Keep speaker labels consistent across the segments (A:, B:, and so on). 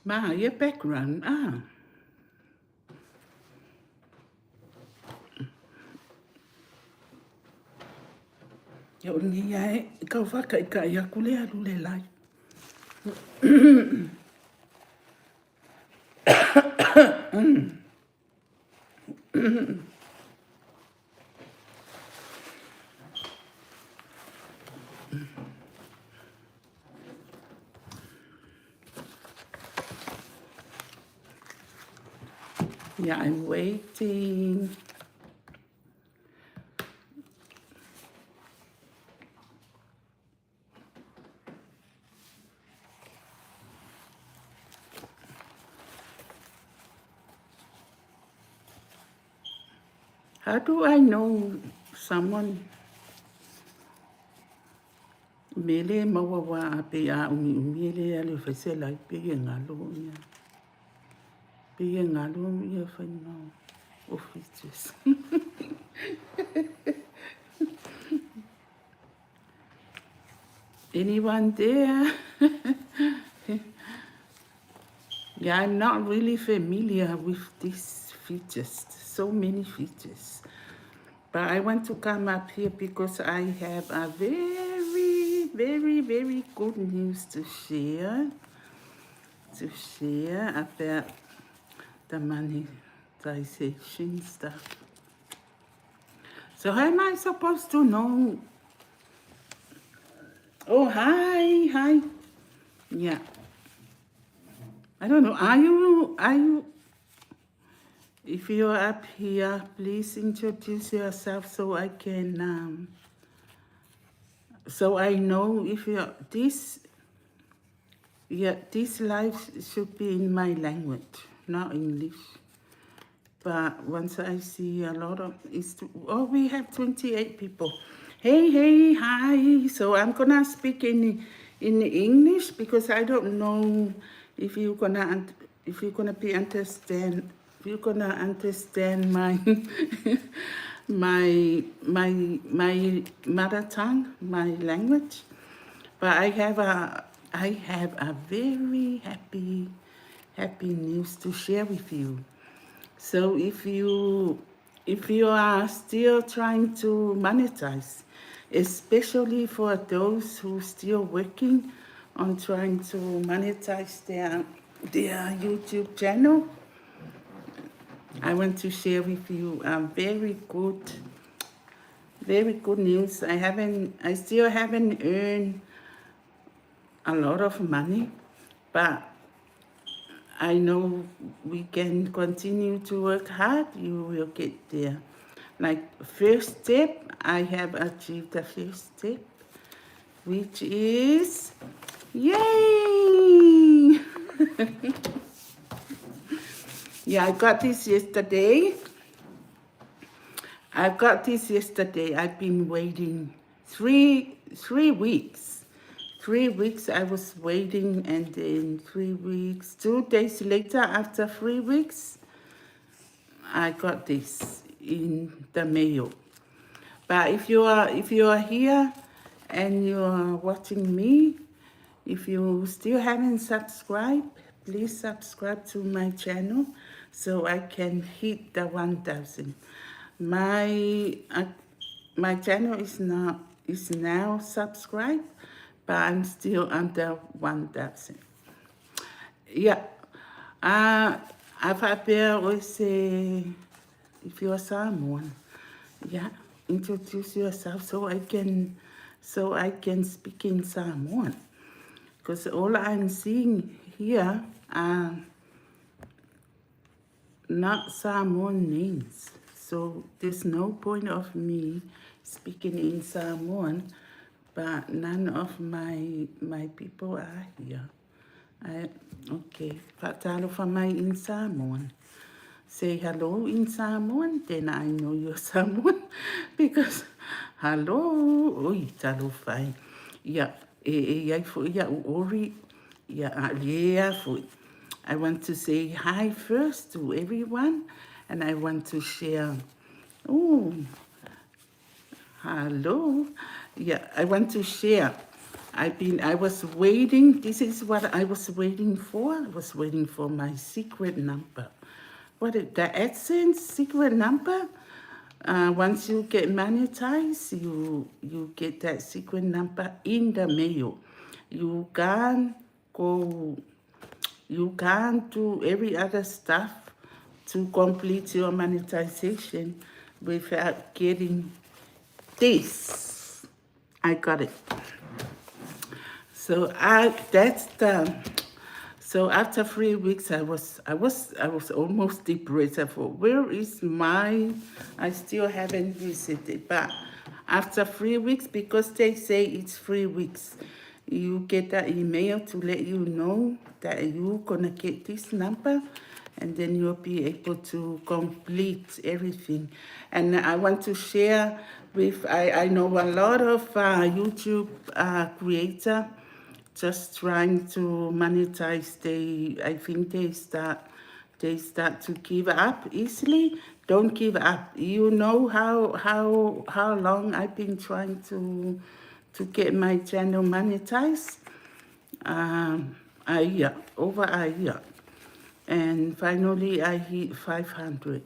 A: Ma, your background. Yo ni ai kau whakaika ia kule alu le lai. Yeah, I'm waiting. How do I know someone mele mawawa pe a umi mele ale fesela pe ngalo ia. Pe ngalo ia fa no offices. Anyone there? Yeah, I'm not really familiar with these features. So many features. But I want to come up here because I have a very, very, very good news to share. About the monetization stuff. So how am I supposed to know? Oh, hi. Yeah. I don't know. Are you, if you're up here, please introduce yourself so I can, so I know if you're this live should be in my language, not English. But once I see a lot of, we have 28 people. Hey, hi. So I'm gonna speak in English because I don't know if you're gonna understand my my mother tongue, my language. But I have a very happy news to share with you. So if you are still trying to monetize, especially for those who still working on trying to monetize their YouTube channel, I want to share with you a very good news. I still haven't earned a lot of money, but I know we can continue to work hard. You will get there. Like first step, I have achieved the first step, which is, yay! Yeah, I got this yesterday. I've been waiting three weeks. 3 weeks I was waiting, and then 3 weeks, 2 days later, after 3 weeks, I got this in the mail. But if you are here and you are watching me, if you still haven't subscribed, please subscribe to my channel so I can hit the 1,000. My channel is now subscribed, but I'm still under 1,000. Yeah. Apa hoy if you're Samoan. Yeah, introduce yourself so I can speak in Samoan. Because all I'm seeing here are not Samoan names. So there's no point of me speaking in Samoan, but none of my people are here. Okay, Patalo for my in Samoan. Say hello in Samoan, then I know you're Samoan. Because hello, oi, talo fai. Yeah, yeah, for yeah, ori, yeah, yeah, for. I want to say hi first to everyone, and I want to share. Oh, hello. Yeah, I want to share. I was waiting. This is what I was waiting for. I was waiting for my secret number. The AdSense secret number? Once you get monetized, you get that secret number in the mail. You can't go, you can't do every other stuff to complete your monetization without getting this. I got it. So that's the. So after 3 weeks, I was almost depressed. For where is my? I still haven't received it. But after 3 weeks, because they say it's 3 weeks, you get that email to let you know that you're gonna get this number, and then you'll be able to complete everything. And I want to share with. I know a lot of YouTube creator just trying to monetize. I think they start to give up easily. Don't give up. You know how long I've been trying to get my channel monetized. A year, over a year, and finally I hit 500.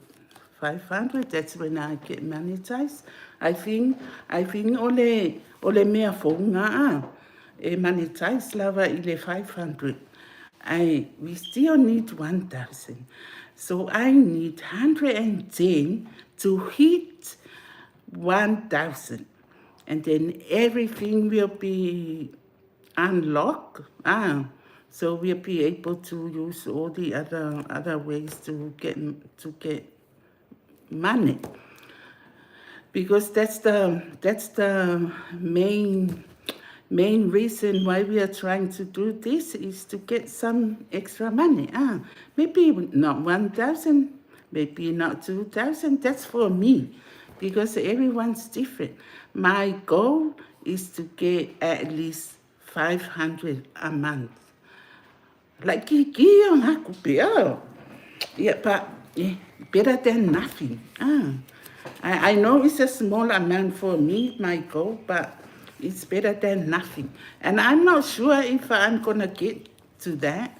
A: 500. That's when I get monetized. I think ole mea fonga monetize lava ile 500. We still need 1,000. So I need 110 to hit 1,000. And then everything will be unlocked. So we'll be able to use all the other ways to get money. Because that's the main reason why we are trying to do this is to get some extra money. Maybe not 1,000, maybe not 2,000. That's for me, because everyone's different. My goal is to get at least 500 a month. Like Kiki on Hakupia. Yeah, but better than nothing. I know it's a small amount for me, my goal, but it's better than nothing. And I'm not sure if I'm going to get to that.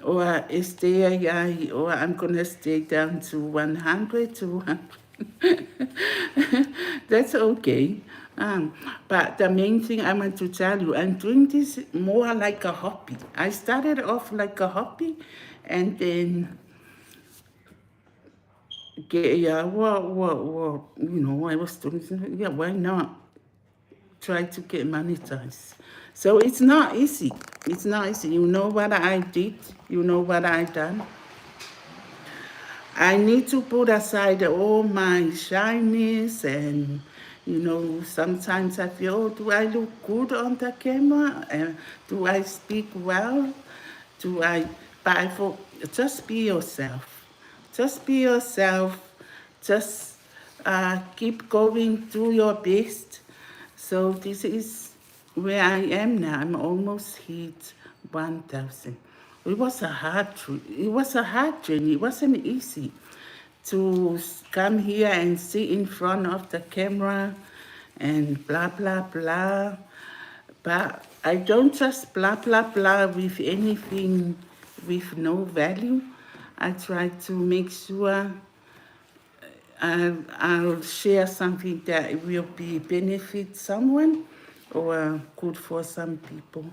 A: Or or I'm going to stay down to 100, 200. That's okay. But the main thing I want to tell you, I'm doing this more like a hobby. I started off like a hobby, and then I was doing, why not try to get monetized? So it's not easy. It's not easy. You know what I did? You know what I done? I need to put aside all my shyness, and sometimes I feel, do I look good on the camera? Do I speak well? But I thought, just be yourself. Just be yourself. Just keep going, do your best. So this is where I am now. I'm almost hit 1,000. It was a hard journey. It wasn't easy to come here and sit in front of the camera and blah, blah, blah. But I don't just blah, blah, blah with anything with no value. I try to make sure I'll share something that will be benefit someone or good for some people.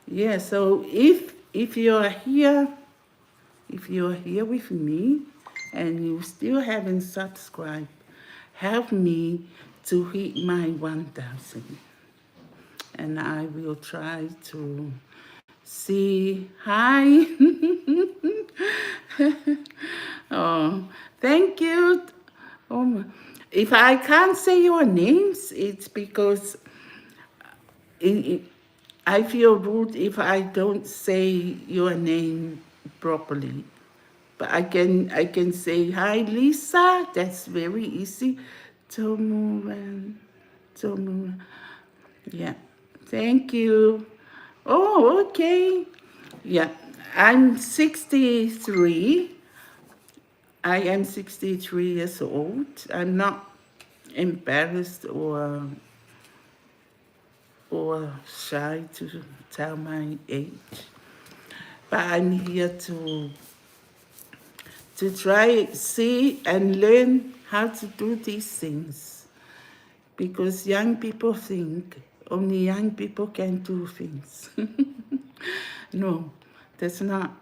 A: Yeah, so if you're here with me and you still haven't subscribed, help me to hit my 1,000. And I will try to see. Hi. Oh, thank you. If I can't say your names, it's because it, I feel rude if I don't say your name properly. But I can say hi Lisa. That's very easy. Tomuran, Tomuran. Yeah. Thank you. Oh, okay. Yeah. I'm 63. I am 63 years old. I'm not embarrassed or shy to tell my age. But I'm here to try, see, and learn how to do these things. Because young people think only young people can do things. No, that's not,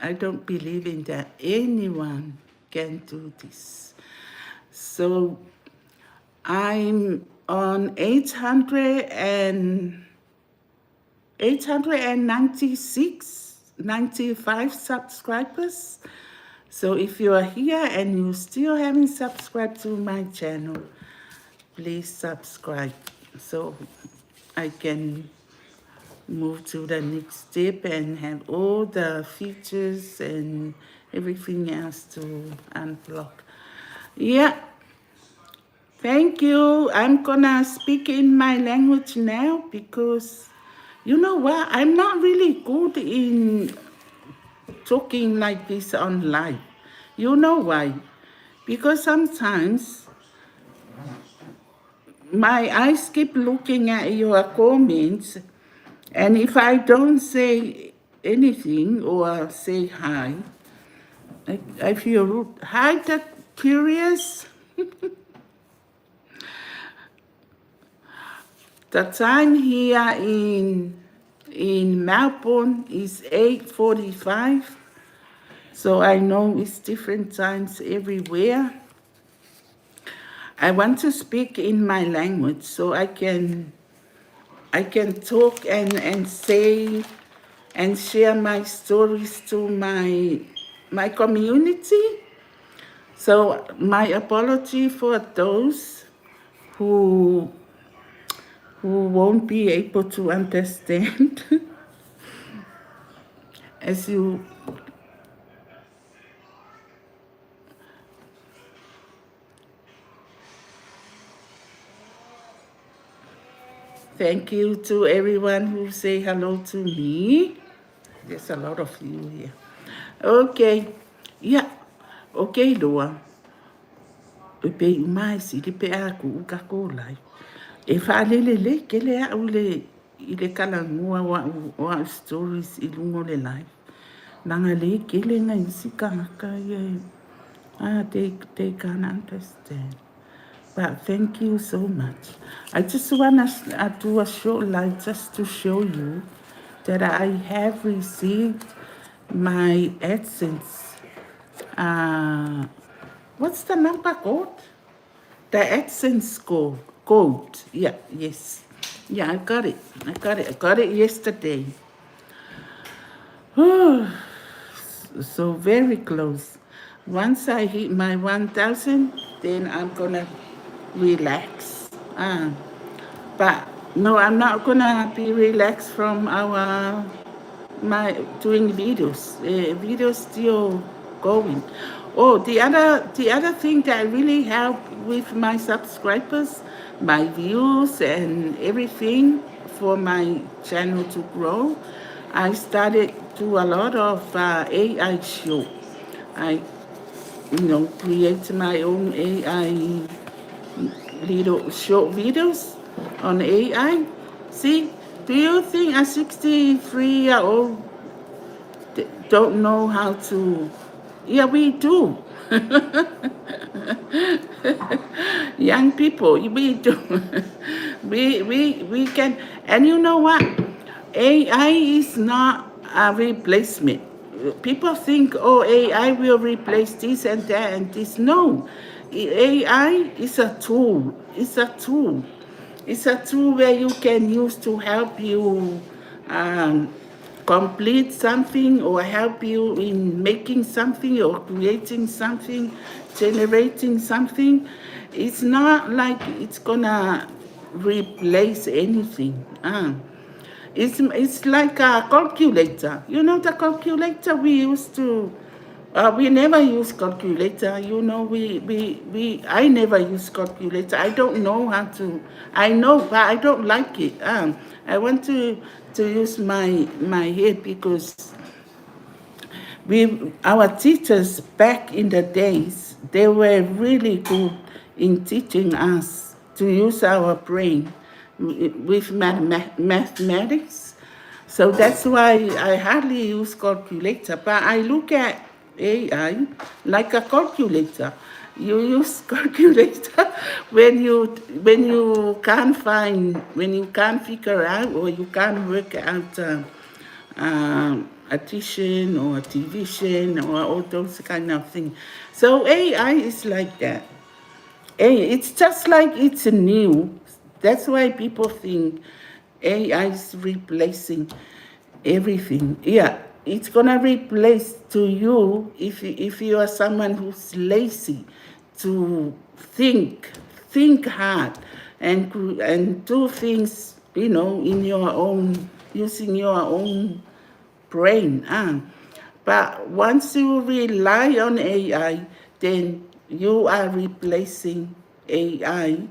A: I don't believe in that. Anyone can do this. So I'm on 895 subscribers. So if you are here and you still haven't subscribed to my channel, please subscribe so I can move to the next step and have all the features and everything else to unblock. Yeah, thank you. I'm gonna speak in my language now because you know what? I'm not really good in talking like this on live. You know why? Because sometimes my eyes keep looking at your comments, and if I don't say anything or say hi, I feel rude. Hi, the curious. The time here in Melbourne is 8:45, so I know it's different times everywhere. I want to speak in my language so I can talk and say and share my stories to my community. So my apology for those who won't be able to understand. As you Thank you to everyone who say hello to me. There's a lot of you here. Okay. Yeah. Okay, Loa. Upe umai si te pe aku uka kolai. E whaalelele ke le au le i le kalangua wa stories I lungo le live. Nanga le ke le ngai si kangaka ye. They can't understand. But thank you so much. I just want to do a short live just to show you that I have received my AdSense. What's the number called? The AdSense code. Yeah, yes. Yeah, I got it. I got it yesterday. So very close. Once I hit my 1,000, then I'm gonna relax. But no, I'm not gonna be relaxed from my doing videos. Videos still going. Oh, the other thing that really helped with my subscribers, my views and everything for my channel to grow, I started do a lot of AI show. I create my own AI little short videos on AI. See, do you think a 63-year-old don't know how to? Yeah, we do. Young people, we do. we can, and you know what? AI is not a replacement people think, oh, AI will replace this and that and this. No, AI is a tool. It's a tool. It's a tool where you can use to help you um, complete something or help you in making something or creating something, generating something. It's not like it's gonna replace anything. It's like a calculator. You know the calculator we used to. We never use calculator. You know, I never use calculator. I don't know how to. I know, but I don't like it. I want to use my head because our teachers back in the days, they were really good in teaching us to use our brain with mathematics. So that's why I hardly use calculator, but I look at AI like a calculator. You use calculator when you can't figure out or you can't work out addition or division or all those kind of things. So AI is like that. It's just like it's new. That's why people think AI is replacing everything. Yeah, it's gonna replace to you if you are someone who's lazy to think hard and do things, in your own using your own brain. But once you rely on AI, then you are replacing AI.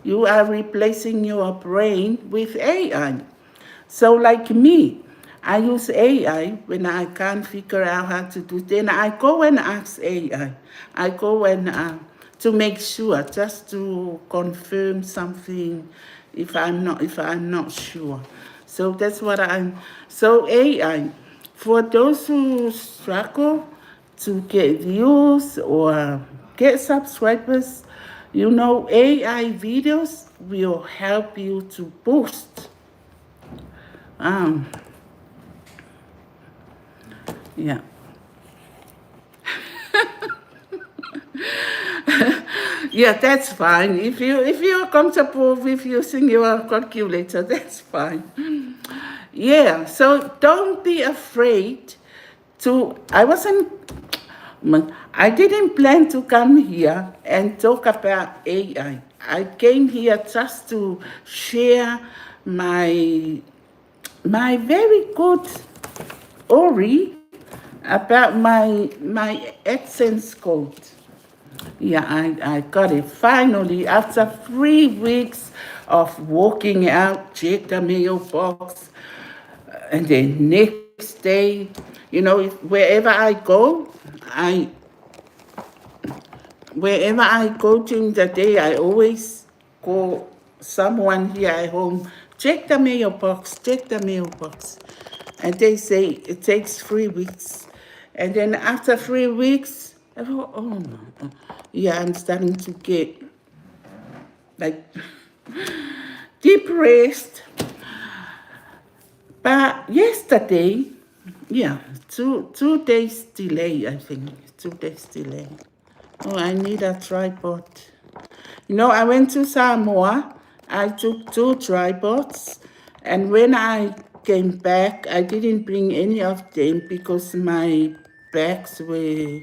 A: You are replacing your brain with AI. So like me, I use AI when I can't figure out how to do. Then I go and ask AI. I go and to make sure, just to confirm something, if I'm not sure. So that's what I'm. So AI, for those who struggle to get views or get subscribers, AI videos will help you to boost. Um, yeah. Yeah, that's fine. If you're comfortable with using your calculator, that's fine. Yeah, so don't be afraid to. I didn't plan to come here and talk about AI. I came here just to share my my very good story about my AdSense code. Yeah, I got it finally after 3 weeks of walking out, check the mailbox, and then next day, wherever I wherever I go during the day, I always call someone here at home, check the mailbox. And they say it takes 3 weeks. And then after 3 weeks, I thought, oh no. Yeah, I'm starting to get like depressed. But yesterday, yeah, two days delay, I think. 2 days delay. Oh, I need a tripod. I went to Samoa. I took 2 tripods. And when I came back, I didn't bring any of them because my bags were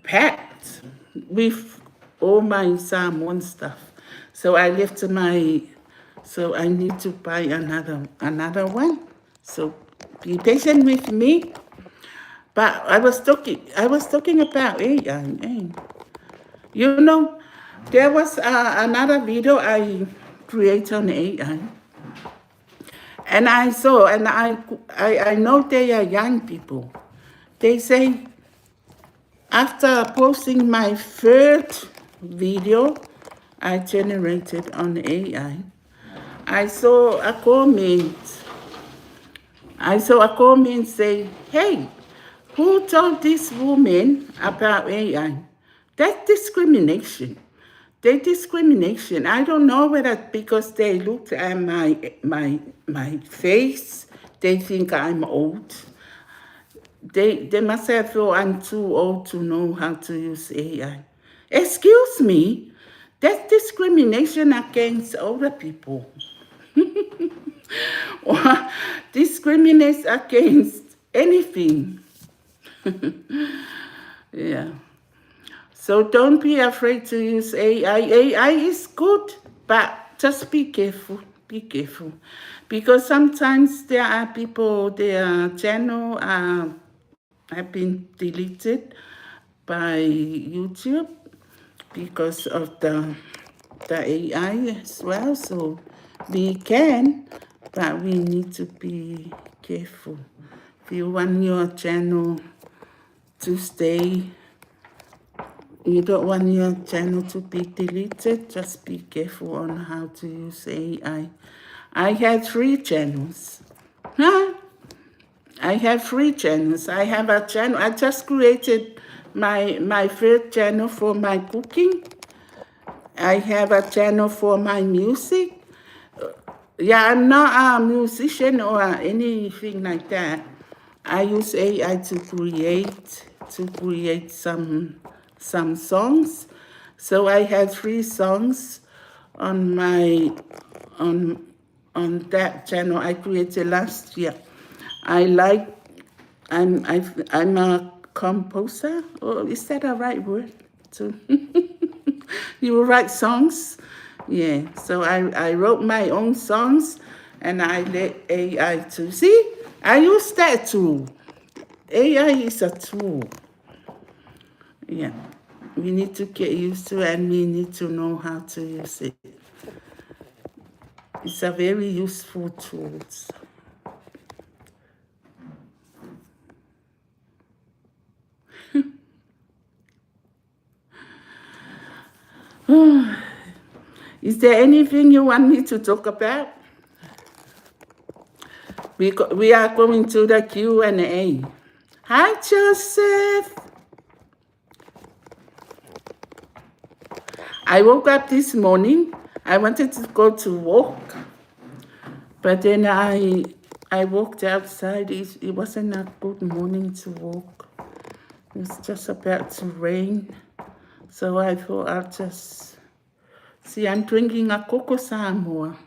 A: packed with all my Samoan stuff. So I left so I need to buy another one. So be patient with me. But I was talking about AI. You know, there was another video I created on AI. And I know they are young people. They say, after posting my third video I generated on AI, I saw a comment. I saw a comment say, hey, who told this woman about AI? That's discrimination. I don't know whether because they looked at my face, They think I'm old. They must have thought I'm too old to know how to use AI. Excuse me, that's discrimination against older people. Or discriminates against anything. Yeah. So don't be afraid to use AI. AI is good, but just be careful. Be careful. Because sometimes there are people, their channel have been deleted by YouTube because of the AI as well. So we can, but we need to be careful. If you want your channel to stay, you don't want your channel to be deleted, just be careful on how to use AI. I had 3 channels. Huh? I have 3 channels. I have a channel. I just created my third channel for my cooking. I have a channel for my music. Yeah, I'm not a musician or anything like that. I use AI to create some songs. So I had 3 songs on my on that channel I created last year. I like I'm a composer. Or is that a right word? To you write songs? Yeah. So I wrote my own songs and I let AI to see. I use that tool. AI is a tool. Yeah. We need to get used to it and we need to know how to use it. It's a very useful tool. Is there anything you want me to talk about? We are going to the Q&A. Hi, Joseph. I woke up this morning. I wanted to go to work, but then I walked outside. It wasn't a good morning to walk. It was just about to rain. So I thought I'll just... See, I'm drinking a cocoa Samoa.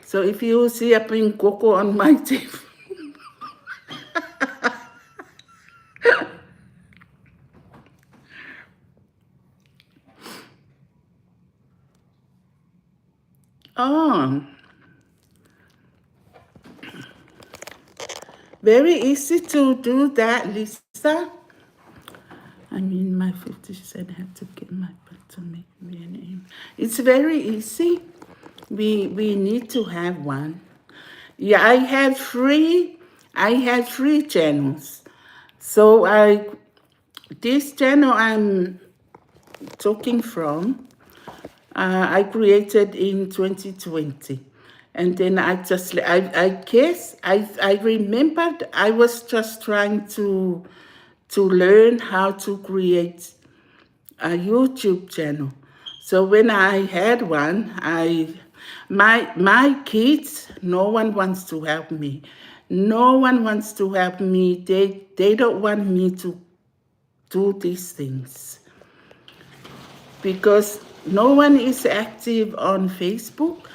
A: So if you see I bring cocoa on my table, oh, very easy to do that, Lisa. I mean, my 50 cent have to get my butt to make me a name. It's very easy. We need to have one. Yeah, I had 3 channels. So this channel I'm talking from, I created in 2020. And then I guess I remembered I was just trying to learn how to create a YouTube channel. So when I had one, my kids, no one wants to help me. No one wants to help me. They don't want me to do these things because no one is active on Facebook.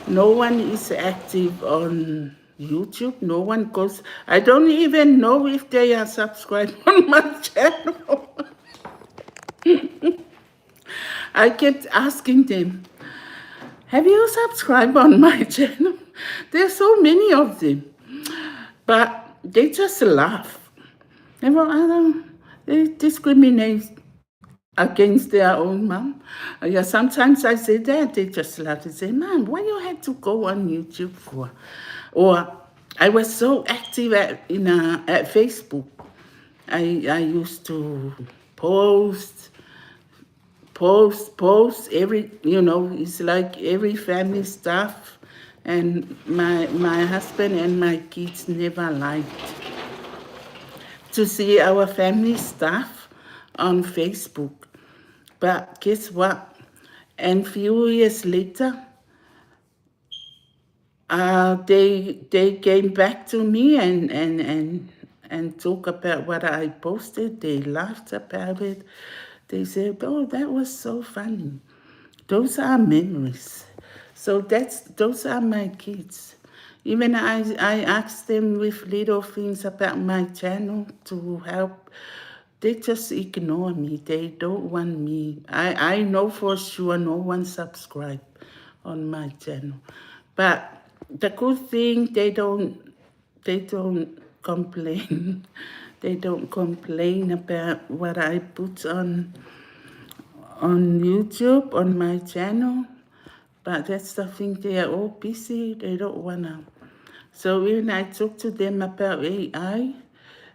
A: No one is active on YouTube. No one goes. I don't even know if they are subscribed on my channel. I kept asking them, have you subscribed on my channel? There's so many of them. But they just laugh. They discriminate against their own mom. Yeah, sometimes I say that, they just laugh and say, Mom, why you had to go on YouTube for? Or I was so active at Facebook. I used to post every, it's like every family stuff. And my husband and my kids never liked to see our family stuff on Facebook. But guess what? And few years later, they came back to me and talk about what I posted. They laughed about it. They said, "Oh, that was so funny." Those are memories. So those are my kids. Even I ask them with little things about my channel to help. They just ignore me. They don't want me. I know for sure no one subscribe on my channel. But the good thing, they don't complain. They don't complain about what I put on YouTube, on my channel. But that's the thing, they are all busy, they don't wanna. So when I talk to them about AI,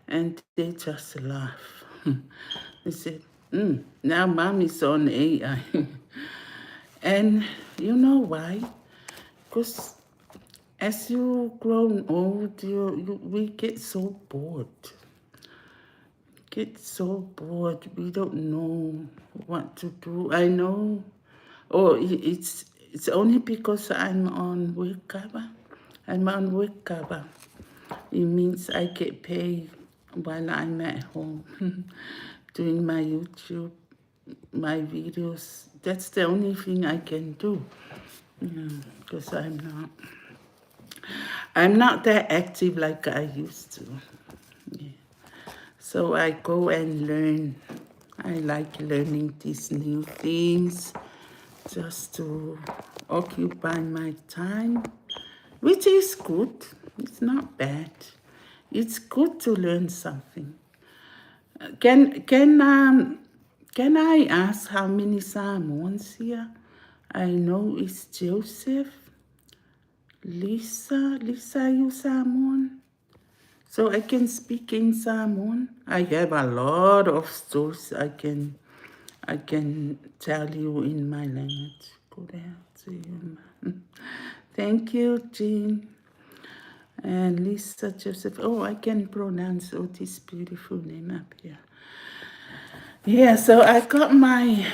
A: and they just laugh. They said, now mommy's on AI. And you know why? Because as you grow old, we get so bored. Get so bored. We don't know what to do. I know. Oh, it's only because I'm on work cover. I'm on work cover. It means I get paid while I'm at home doing my YouTube, my videos. That's the only thing I can do. Because I'm not that active like I used to. Yeah. So I go and learn. I like learning these new things just to occupy my time, which is good. It's not bad. It's good to learn something. Can can um can I ask how many Samoans here? I know it's Joseph, Lisa, you Samoan. So I can speak in Samoan. I have a lot of stories I can tell you in my language. Good afternoon. Thank you, Jean. And Lisa Joseph. Oh, I can pronounce all this beautiful name up here. Yeah, so I got my,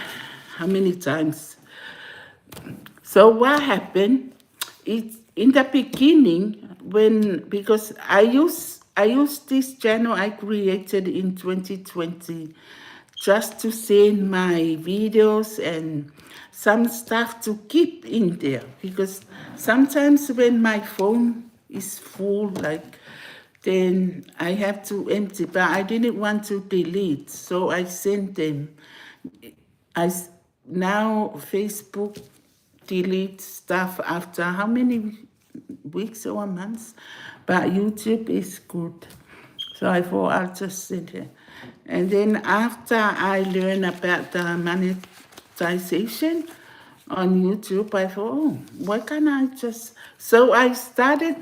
A: how many times? So what happened? It's in the beginning because I use this channel I created in 2020 just to send my videos and some stuff to keep in there because sometimes when my phone is full, like, then I have to empty, but I didn't want to delete, so I sent them. Now Facebook delete stuff after how many weeks or months, but YouTube is good. So I thought I'll just send it. And then after I learned about the monetization on YouTube, I thought, oh, why can't I just... So I started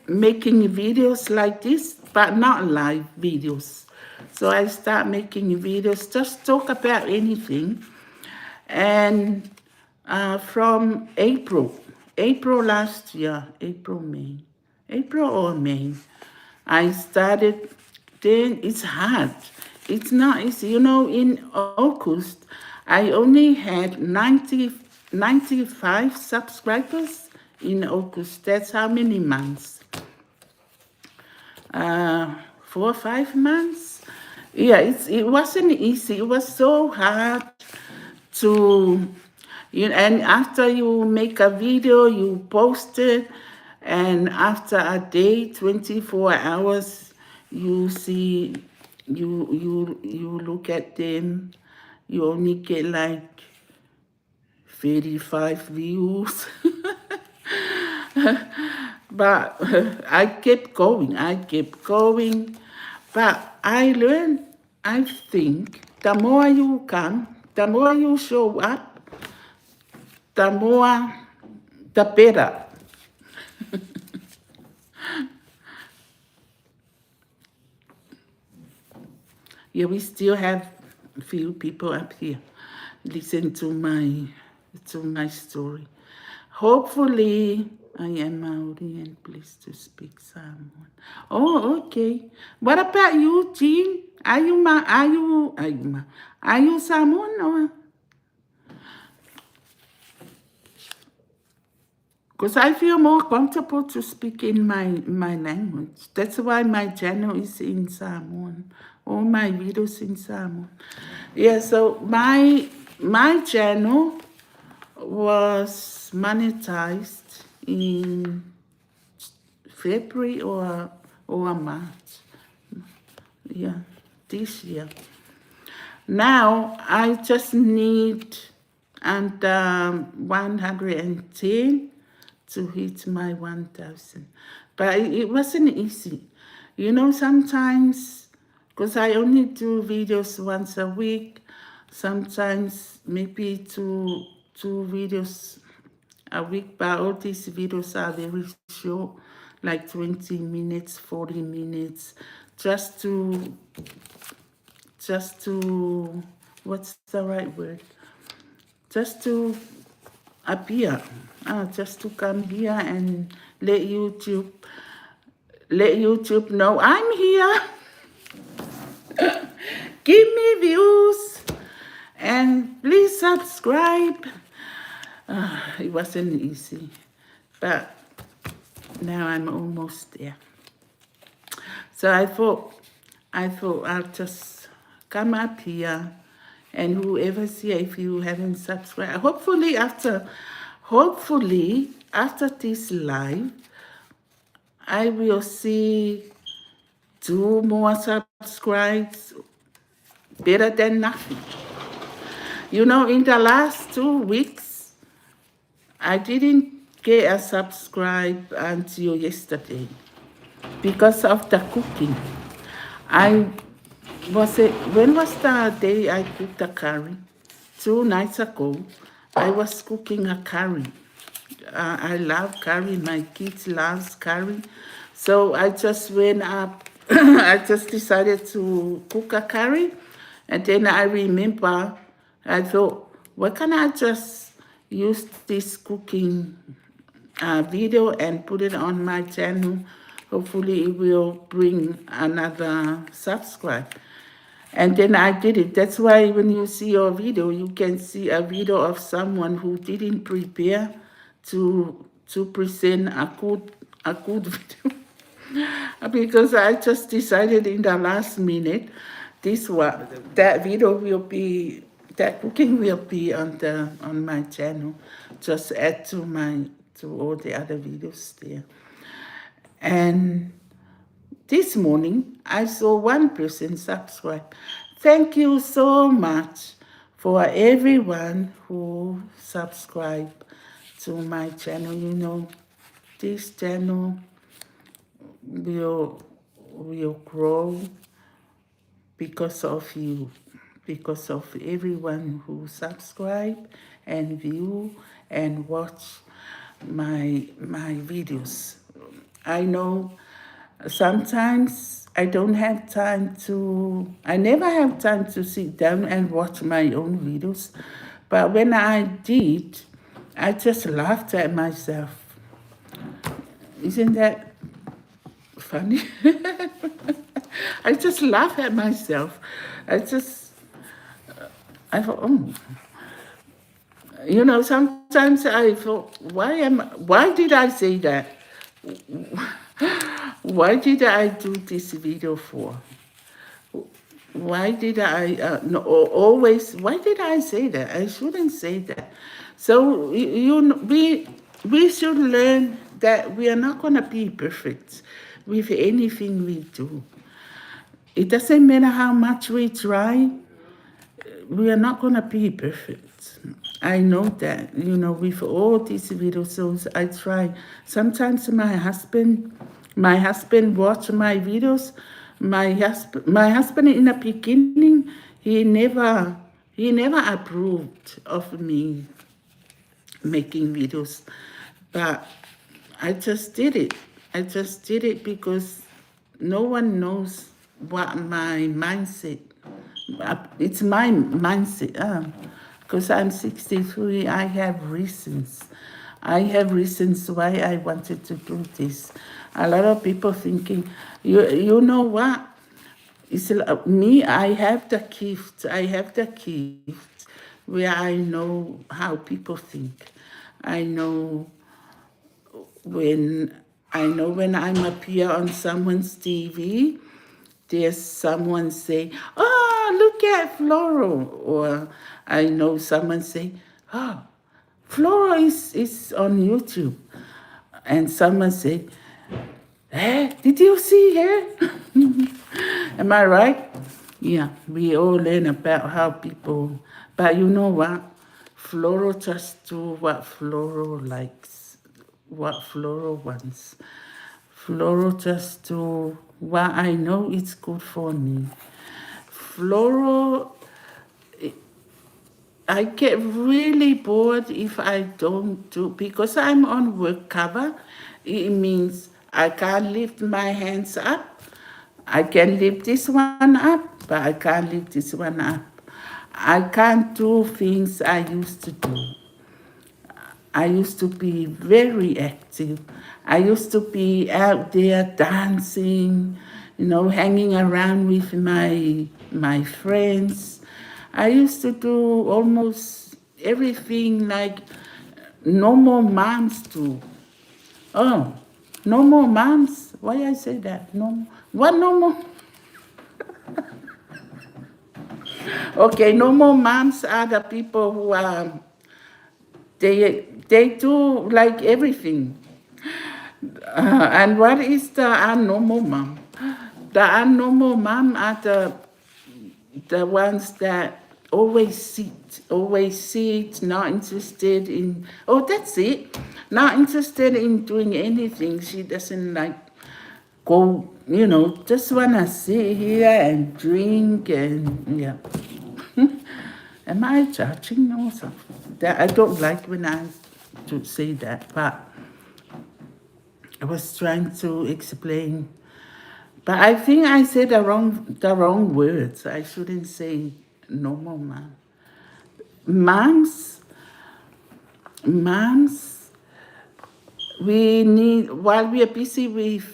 A: making videos like this, but not live videos. So I start making videos, just talk about anything. And from April last year, April or May, I started. Then it's hard. It's not easy. In August, I only had 95 subscribers in August. That's how many months? 4 or 5 months. Yeah, it wasn't easy. It was so hard to, and after you make a video, you post it, and after a day, 24 hours, you see, you look at them, you only get like 35 views. But I kept going. But I learned, I think, the more you come, the more you show up, the better. Yeah, we still have a few people up here listen to my story. Hopefully, I am Maori and pleased to speak Samoan. Oh, okay. What about you, Jean? Are you Samoan or? because I feel more comfortable to speak in my language. That's why my channel is in Samoan. All my videos in Samoan. Yeah, so my channel was monetized in February or March. Yeah, this year. Now I just need and 110 to hit my 1,000. But it wasn't easy. You know, sometimes, because I only do videos once a week, sometimes maybe two videos a week, but all these videos are very short, like 20 minutes, 40 minutes, just to, what's the right word? Just to appear, just to come here and let YouTube know I'm here. Give me views and please subscribe. It wasn't easy, but now I'm almost there. So I thought I'll just come up here, and whoever's here, if you haven't subscribed, hopefully after this live, I will see 2 more subscribes, better than nothing. You know, in the last 2 weeks, I didn't get a subscribe until yesterday because of the cooking. I when was the day I cooked a curry? 2 nights ago, I was cooking a curry. I love curry. My kids love curry. So I just went up, I just decided to cook a curry. And then I remember, I thought, why can't I just use this cooking video and put it on my channel? Hopefully it will bring another subscribe. And then I did it. That's why when you see your video, you can see a video of someone who didn't prepare to present a good video. Because I just decided in the last minute, that video will be, that cooking will be on my channel. Just add to all the other videos there. And this morning, I saw one person subscribe. Thank you so much for everyone who subscribed to my channel. You know, this channel will grow because of you, because of everyone who subscribe and view and watch my videos. I know sometimes I never have time to sit down and watch my own videos. But when I did, I just laughed at myself. Isn't that funny? I just laugh at myself. I thought, oh, you know, sometimes I thought, why did I say that? Why did I do this video for? Why did I, no, always, why did I say that? I shouldn't say that. So, we should learn that we are not going to be perfect with anything we do. It doesn't matter how much we try, we are not going to be perfect. I know that, you know, with all these videos, I try. Sometimes my husband watch my videos. My husband in the beginning, he never approved of me making videos, but I just did it. I just did it because no one knows what my mindset. It's my mindset. Because I'm 63, I have reasons. I have reasons why I wanted to do this. A lot of people thinking, you know what? It's me, I have the gift. I have the gift where I know how people think. I know when I know when I'm up here on someone's TV, there's someone say, "Oh, look at Floral," or I know someone say, "Oh, Floral is on YouTube," and someone say, "Hey, did you see her?" Am I right? Yeah, we all learn about how people, but you know what? Floral just do what Floral likes, what Floral wants. Floral just do what I know it's good for me. Floral, I get really bored if I don't do, because I'm on work cover, it means I can't lift my hands up. I can lift this one up, but I can't lift this one up. I can't do things I used to do. I used to be very active. I used to be out there dancing, hanging around with my friends. I used to do almost everything like normal moms do. Oh, normal moms? Why I say that? No, what normal? Okay, normal moms are the people who are they do like everything. And what is the abnormal mom? The abnormal mom are the ones that always sit, not interested in, oh, that's it, not interested in doing anything. She doesn't like go, just want to sit here and drink and, yeah. Am I judging or something? That I don't like when I to say that, but I was trying to explain. But I think I said the wrong words. I shouldn't say normal mom. Moms, moms, we need, while we are busy with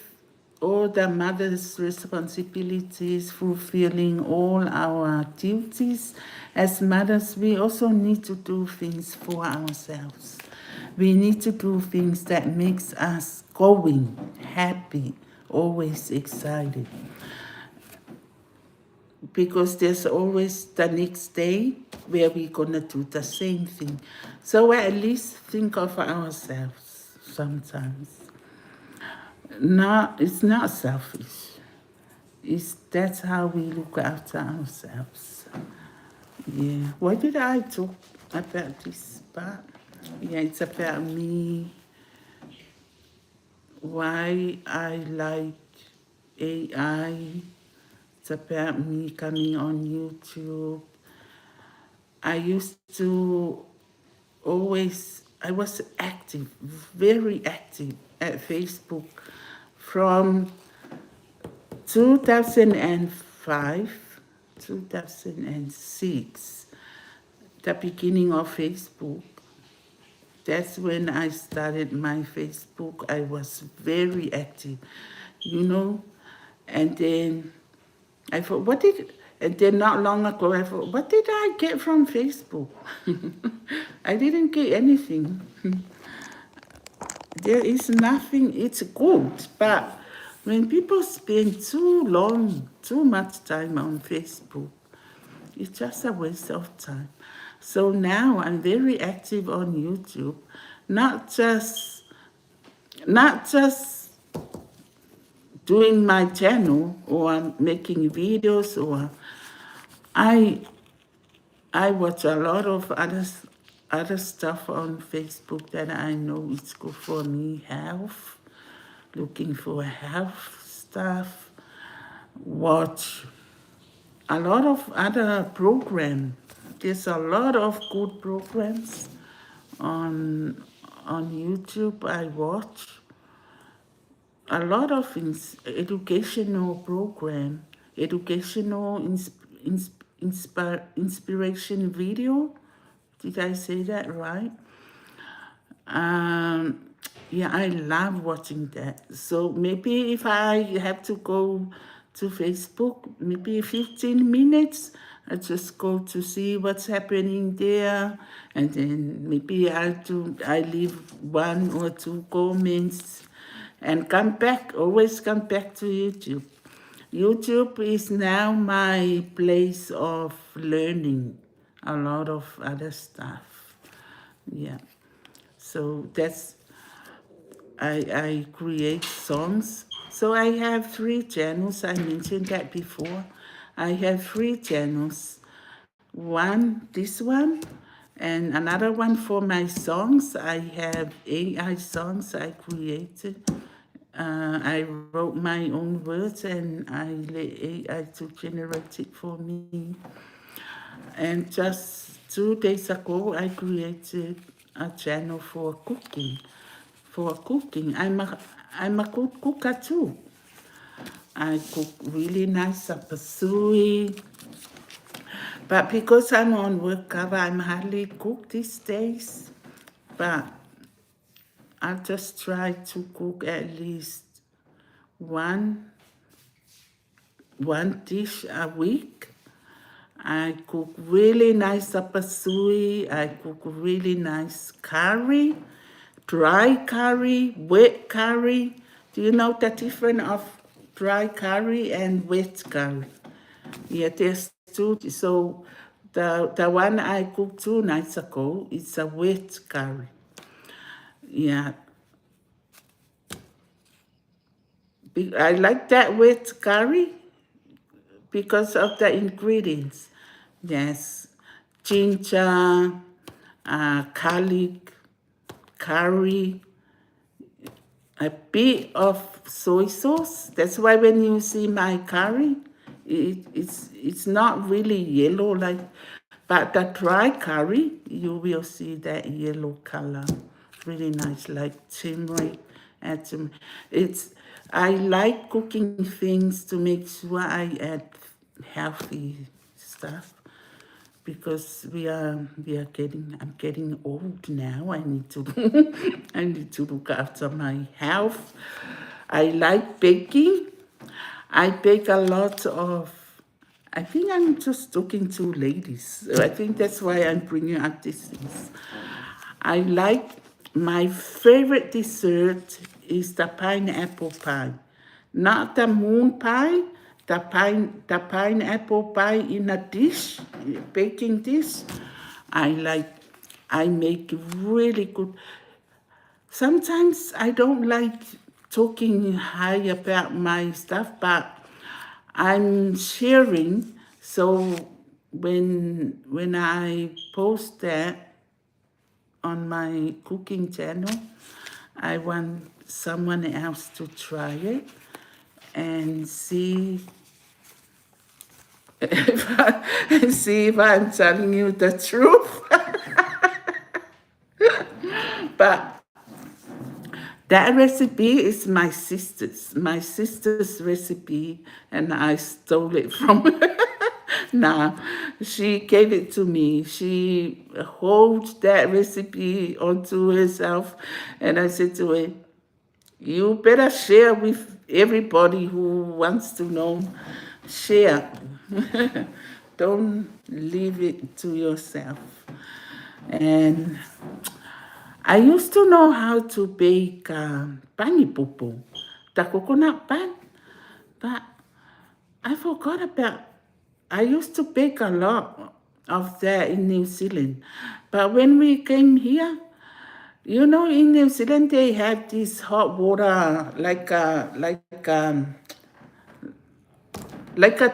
A: all the mother's responsibilities, fulfilling all our duties as mothers, we also need to do things for ourselves. We need to do things that makes us going, happy, always excited. Because there's always the next day where we're gonna do the same thing. So we at least think of ourselves sometimes. It's not selfish. That's how we look after ourselves. Yeah. Why did I talk about this part? Yeah, it's about me, why I like AI. It's about me coming on YouTube. I used to I was active, very active at Facebook from 2005, 2006, the beginning of Facebook. That's when I started my Facebook. I was very active, you know. And then I thought, and then not long ago, I thought, what did I get from Facebook? I didn't get anything. There is nothing, it's good, but when people spend too much time on Facebook, it's just a waste of time. So now I'm very active on YouTube, not just not just doing my channel or making videos, or I I watch a lot of other stuff on Facebook that I know it's good for me. Health, looking for health stuff. Watch a lot of other programs. There's a lot of good programs on YouTube. I watch a lot of educational program, educational inspiration video. Did I say that right? Yeah, I love watching that. So maybe if I have to go to Facebook, maybe 15 minutes. I just go to see what's happening there, and then maybe I leave one or two comments, and come back. Always come back to YouTube. YouTube is now my place of learning a lot of other stuff. Yeah. So I create songs. So I have 3 channels. I mentioned that before. I have 3 channels. One, this one, and another one for my songs. I have AI songs I created. I wrote my own words and I let AI to generate it for me. And just 2 days ago, I created a channel for cooking. For cooking, I'm a good cooker too. I cook really nice sapasui, but because I'm on work cover, I'm hardly cook these days. But I just try to cook at least one one dish a week. I cook really nice sapasui. I cook really nice curry, dry curry, wet curry. Do you know the difference of dry curry and wet curry? Yeah, there's two. So the one I cooked 2 nights ago is a wet curry. Yeah, I like that wet curry because of the ingredients. Yes, ginger, garlic, curry, a bit of soy sauce. That's why when you see my curry, it's not really yellow like, but the dry curry, you will see that yellow color. Really nice, like turmeric. Add some. It's I like cooking things to make sure I add healthy stuff because we are getting I'm getting old now. I need to I need to look after my health. I like baking. I bake a lot of. I think I'm just talking to ladies. So I think that's why I'm bringing up these things. I like my favorite dessert is the pineapple pie, not the moon pie. The pineapple pie in a dish, baking dish. I like. I make really good. Sometimes I don't like talking high about my stuff, but I'm sharing. So when I post that on my cooking channel, I want someone else to try it and see see if I'm telling you the truth. But that recipe is my sister's recipe, and I stole it from her. Now, she gave it to me. She holds that recipe onto herself, and I said to her, you better share with everybody who wants to know. Share. Don't leave it to yourself. And I used to know how to bake panipupu, the coconut pan, but I forgot about. I used to bake a lot of that in New Zealand, but when we came here, you know, in New Zealand they have this hot water like a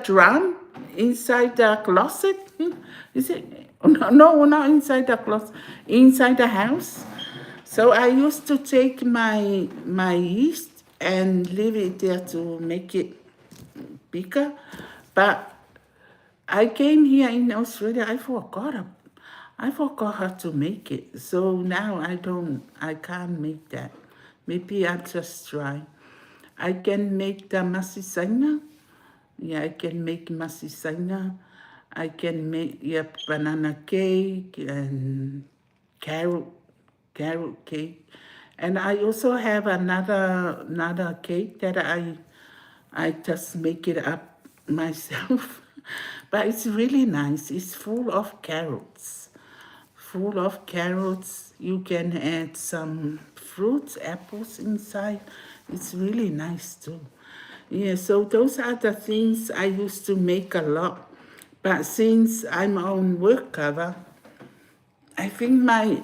A: drum inside the closet. Is it? No, no, not inside the closet, inside the house. So I used to take my yeast and leave it there to make it bigger. But I came here in Australia, I forgot how to make it. So now I can't make that. Maybe I'll just try. I can make the masisanga. Yeah, I can make masisanga. I can make banana cake and carrot cake. And I also have another cake that I just make it up myself. But it's really nice. It's full of carrots. Full of carrots. You can add some fruits, apples inside. It's really nice too. Yeah, so those are the things I used to make a lot. But since I'm on work cover, I think my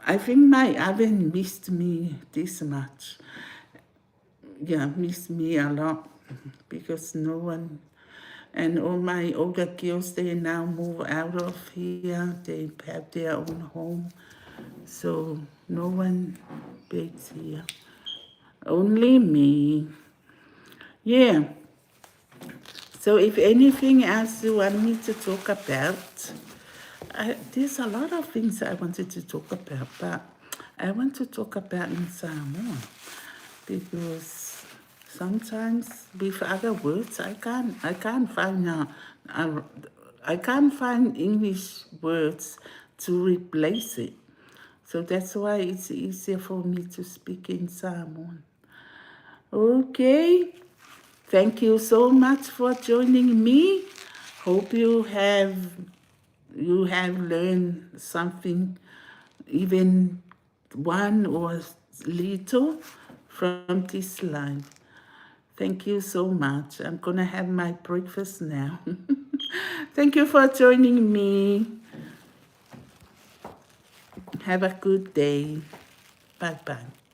A: I think my oven missed me this much. Yeah, missed me a lot because no one and all my older girls they now move out of here. They have their own home, so no one bakes here. Only me. Yeah. So if anything else you want me to talk about, there's a lot of things I wanted to talk about, but I want to talk about in Samoan because sometimes with other words I can't find a I can't find English words to replace it. So that's why it's easier for me to speak in Samoan. Okay. Thank you so much for joining me. Hope you have learned something, even one or little, from this life. Thank you so much. I'm gonna have my breakfast now. Thank you for joining me. Have a good day. Bye bye.